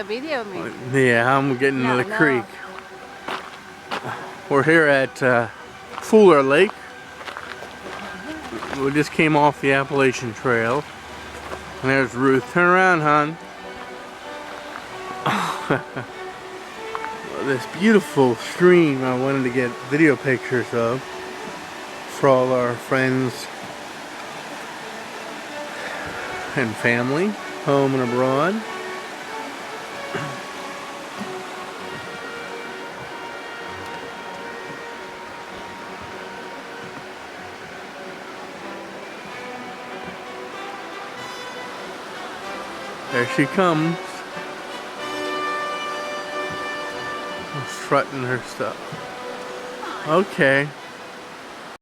video me. Yeah, I'm getting No, to the no. creek. We're here at Fuller Lake. We just came off the Appalachian Trail. And there's Ruth. Turn around, hon. This beautiful stream I wanted to get video pictures of for all our friends and family, home and abroad. There she comes, strutting her stuff. Okay.